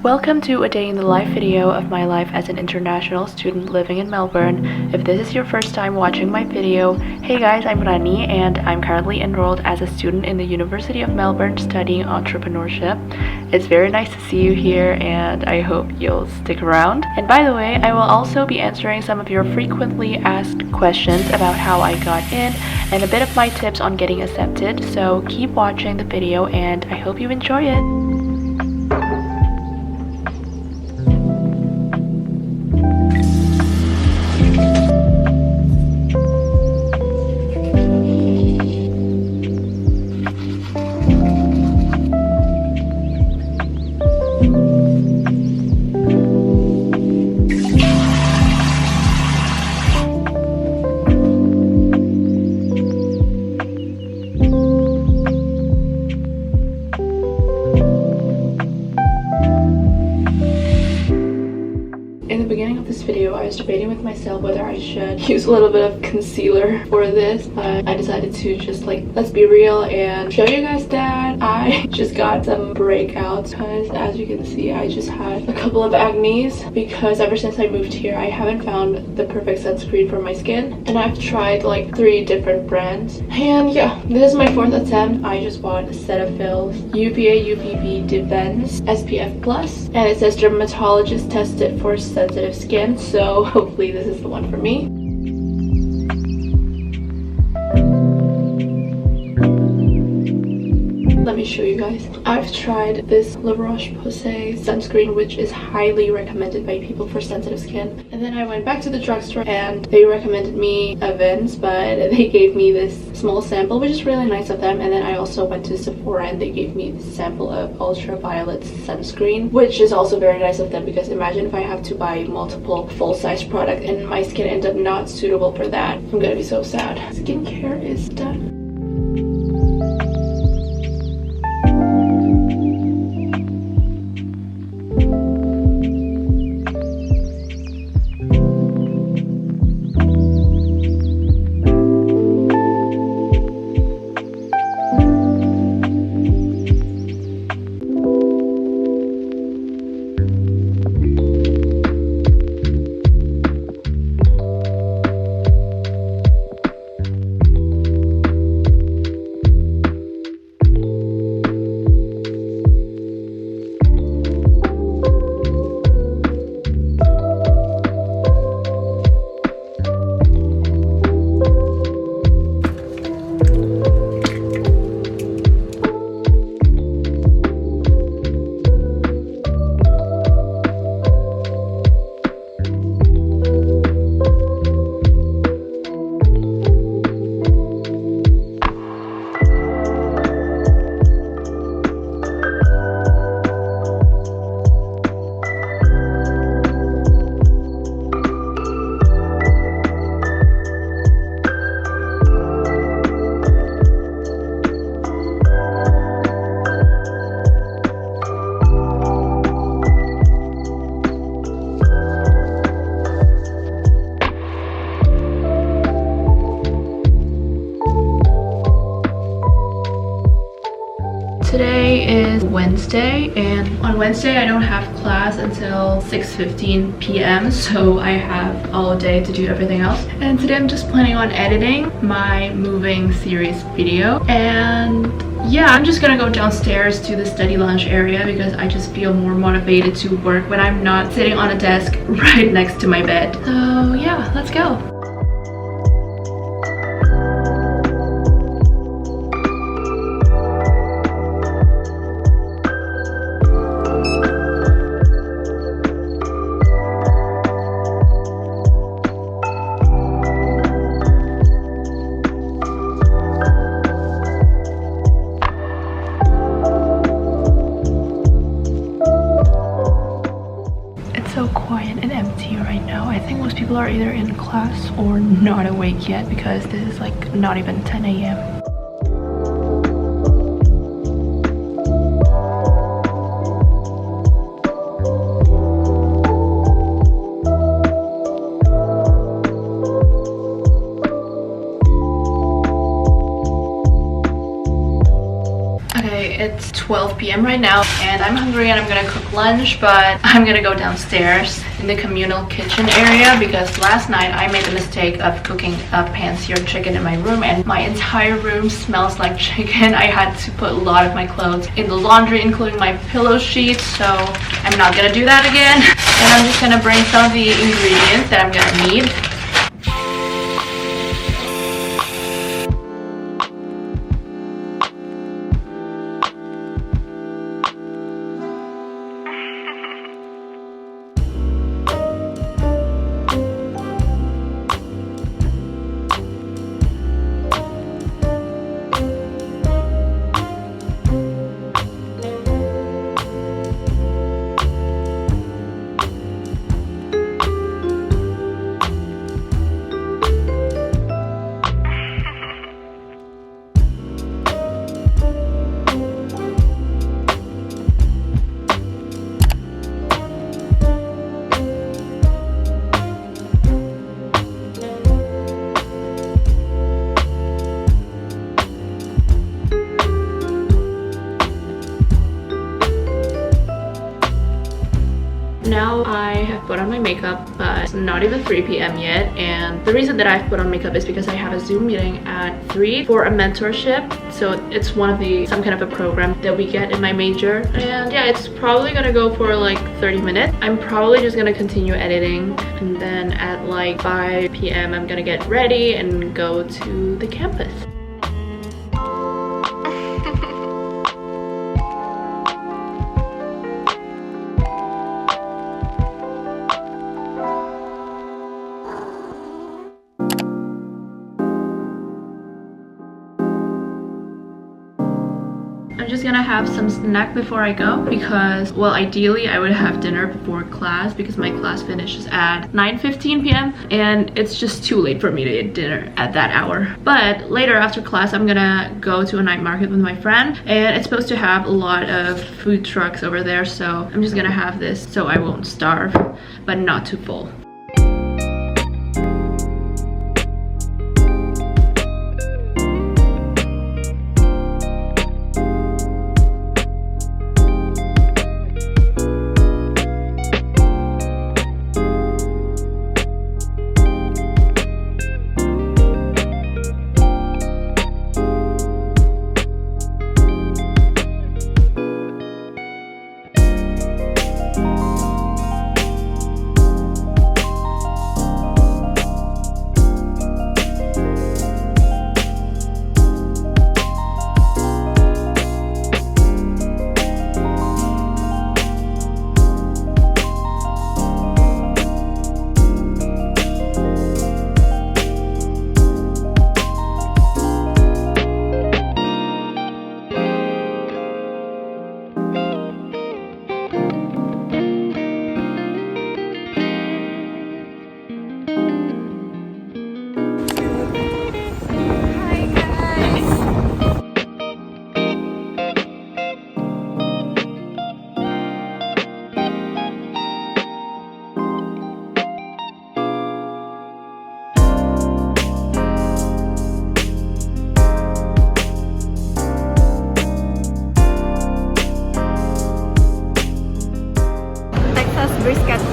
Welcome to a day in the life video of my life as an international student living in Melbourne. If this is your first time watching my video, hey guys, I'm Rani and I'm currently enrolled as a student in the University of Melbourne studying entrepreneurship. It's very nice to see you here and I hope you'll stick around. And by the way, I will also be answering some of your frequently asked questions about how I got in and a bit of my tips on getting accepted. So keep watching the video and I hope you enjoy it. Video, I was debating with myself whether I should use a little bit of concealer for this, but I decided to just let's be real and show you guys that I just got some breakouts because as you can see I just had a couple of acnes because ever since I moved here I haven't found the perfect sunscreen for my skin and I've tried like 3 different brands and yeah, this is my 4th attempt. I just bought a set of fills, UVA UVB Defense SPF Plus, and it says dermatologist tested for sensitive skin, so hopefully this is the one for me. Let me show you guys. I've tried this La Roche-Posay sunscreen, which is highly recommended by people for sensitive skin. And then I went back to the drugstore and they recommended me Avens, but they gave me this small sample, which is really nice of them. And then I also went to Sephora and they gave me this sample of ultraviolet sunscreen, which is also very nice of them because imagine if I have to buy multiple full-size products and my skin ends up not suitable for that. I'm gonna be so sad. Skincare is done. Today is Wednesday and on Wednesday I don't have class until 6:15 p.m. so I have all day to do everything else, and today I'm just planning on editing my moving series video. And yeah, I'm just gonna go downstairs to the study lounge area because I just feel more motivated to work when I'm not sitting on a desk right next to my bed. So yeah, let's go. So quiet and empty right now. I think most people are either in class or not awake yet because this is like not even 10 a.m. It's 12 p.m. right now and I'm hungry and I'm gonna cook lunch, but I'm gonna go downstairs in the communal kitchen area because last night I made the mistake of cooking a pan-seared chicken in my room and my entire room smells like chicken. I had to put a lot of my clothes in the laundry, including my pillow sheets, so I'm not gonna do that again. And I'm just gonna bring some of the ingredients that I'm gonna need. Now I have put on my makeup, but it's not even 3 p.m. yet, and the reason that I've put on makeup is because I have a Zoom meeting at 3 for a mentorship. So it's some kind of a program that we get in my major, and yeah, it's probably gonna go for like 30 minutes. I'm probably just gonna continue editing, and then at like 5 p.m. I'm gonna get ready and go to the campus. I'm just gonna have some snack before I go because, well, ideally I would have dinner before class because my class finishes at 9:15 p.m. and it's just too late for me to eat dinner at that hour. But later after class I'm gonna go to a night market with my friend, and it's supposed to have a lot of food trucks over there, so I'm just gonna have this so I won't starve, but not too full.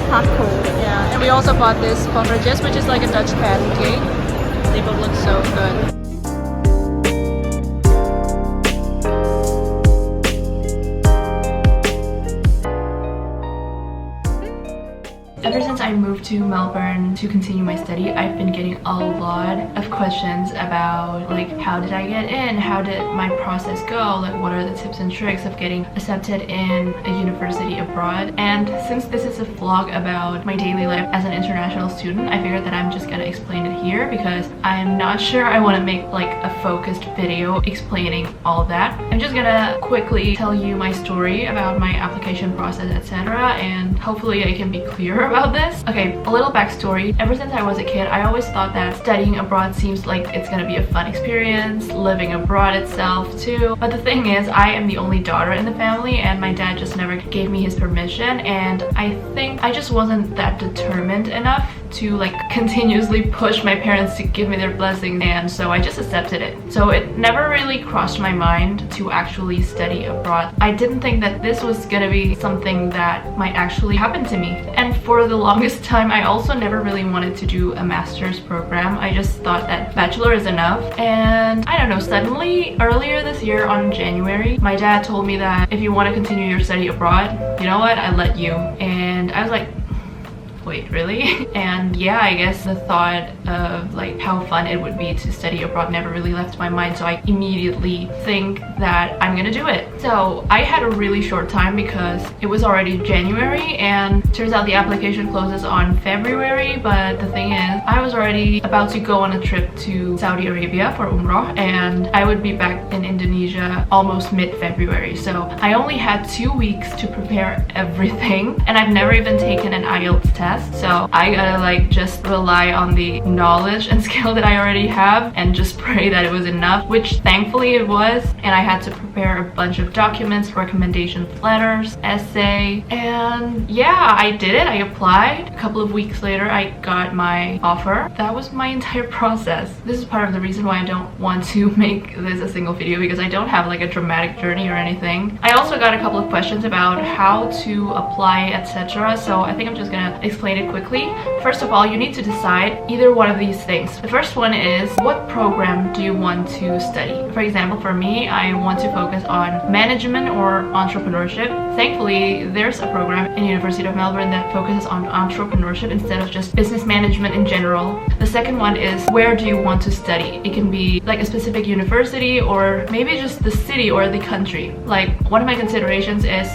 taco. Yeah, and we also bought this beverages, which is like a Dutch pancake. They both look so good. Ever since I moved to Melbourne to continue my study, I've been getting a lot of questions about like how did I get in, how did my process go, like what are the tips and tricks of getting accepted in a university abroad. And since this is a vlog about my daily life as an international student, I figured that I'm just gonna explain it here because I'm not sure I want to make like a focused video explaining all of that. I'm just gonna quickly tell you my story about my application process, etc., and hopefully I can be clear about this. Okay, a little backstory. Ever since I was a kid, I always thought that studying abroad seems like it's gonna be a fun experience, living abroad itself too. But the thing is, I am the only daughter in the family and my dad just never gave me his permission, and I think I just wasn't that determined enough to like continuously push my parents to give me their blessing, and so I just accepted it. So it never really crossed my mind to actually study abroad. I didn't think that this was gonna be something that might actually happen to me. And for the longest time, I also never really wanted to do a master's program. I just thought that bachelor is enough. And I don't know, suddenly earlier this year on January, my dad told me that if you want to continue your study abroad, you know what, I let you. And I was like, wait, really? And yeah, I guess the thought of like how fun it would be to study abroad never really left my mind, so I immediately think that I'm gonna do it. So I had a really short time because it was already January, and turns out the application closes on February. But the thing is, I was already about to go on a trip to Saudi Arabia for Umrah, and I would be back in Indonesia almost mid-February. So I only had 2 weeks to prepare everything, and I've never even taken an IELTS test. So I gotta like just rely on the knowledge and skill that I already have and just pray that it was enough, which thankfully it was. And I had to prepare a bunch of documents, recommendation letters, essay, and yeah, I did it. I applied. A couple of weeks later, I got my offer. That was my entire process. This is part of the reason why I don't want to make this a single video, because I don't have like a dramatic journey or anything. I also got a couple of questions about how to apply, etc. So I think I'm just gonna explain it quickly. First of all, you need to decide either one of these things. The first one is, what program do you want to study? For example, for me, I want to focus on management or entrepreneurship. Thankfully, there's a program in University of Melbourne that focuses on entrepreneurship instead of just business management in general. The second one is, where do you want to study? It can be like a specific university or maybe just the city or the country. Like, one of my considerations is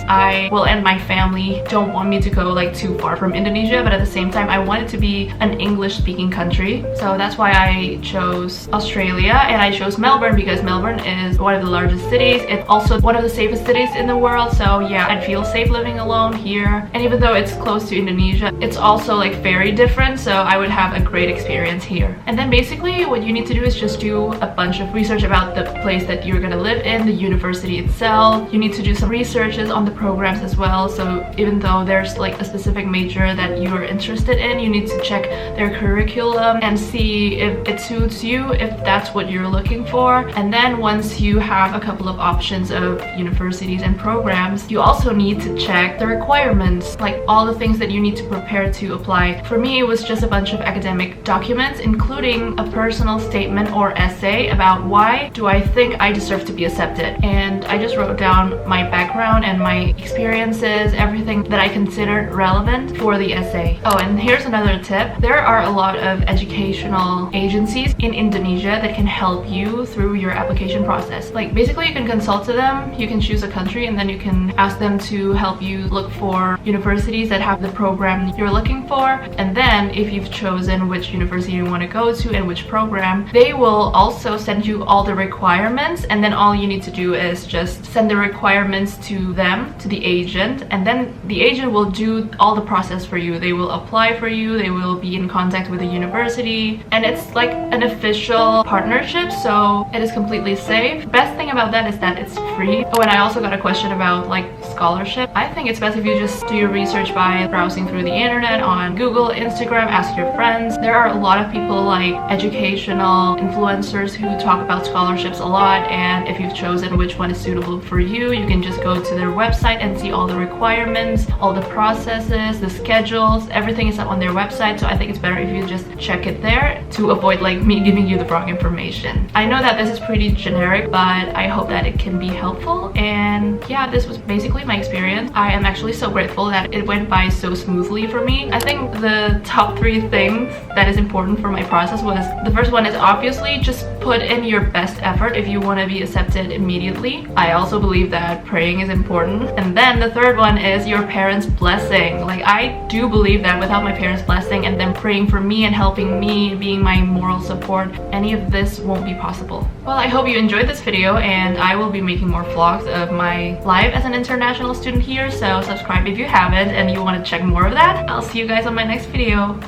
and my family don't want me to go like too far from Indonesia, but at the same time I want it to be an English speaking country. So that's why I chose Australia, and I chose Melbourne because Melbourne is one of the largest cities. It's also one of the safest cities in the world, so yeah, I'd feel safe living alone here. And even though it's close to Indonesia, it's also like very different, so I would have a great experience here. And then basically what you need to do is just do a bunch of research about the place that you're gonna live in, the university itself. You need to do some researches on the programs as well, so even though there's like a specific major that you're interested in, you need to check their curriculum and see if it suits you, if that's what you're looking for. And then once you have a couple of options of universities and programs, you also need to check the requirements, like all the things that you need to prepare to apply. For me, it was just a bunch of academic documents, including a personal statement or essay about why do I think I deserve to be accepted. And I just wrote down my background and my experiences, everything that I considered relevant for the essay. Oh, and here's another tip. There are a lot of educational agencies in Indonesia that can help you through your application process. Like, basically you can consult to them, you can choose a country, and then you can ask them to help you look for universities that have the program you're looking for. And then if you've chosen which university you want to go to and which program, they will also send you all the requirements, and then all you need to do is just send the requirements to them, to the agent, and then the agent will do all the process for you. They will apply for you, they will be in contact with the university, and it's like an official partnership, so it is completely safe. Best thing about that is that it's free. Oh, and I also got a question about like scholarship. I think it's best if you just do your research by browsing through the internet on Google, Instagram, ask your friends. There are a lot of people like educational influencers who talk about scholarships a lot, and if you've chosen which one is suitable for you, you can just go to their website and see all the requirements, all the processes, the schedules, everything is up on their website. So I think it's better if you just check it there to avoid like me giving you the wrong information. I know that this is pretty generic, but I hope that it can be helpful. And yeah, this was basically my experience. I am actually so grateful that it went by so smoothly for me. I think the top 3 things that is important for my process was, the first one is obviously just put in your best effort if you want to be accepted immediately. I also believe that praying is important. And then the third one is your parents' blessing. Like, I do believe that without my parents' blessing and them praying for me and helping me, being my moral support, any of this won't be possible. Well, I hope you enjoyed this video, and I will be making more vlogs of my life as an international student here, so subscribe if you haven't and you want to check more of that. I'll see you guys on my next video.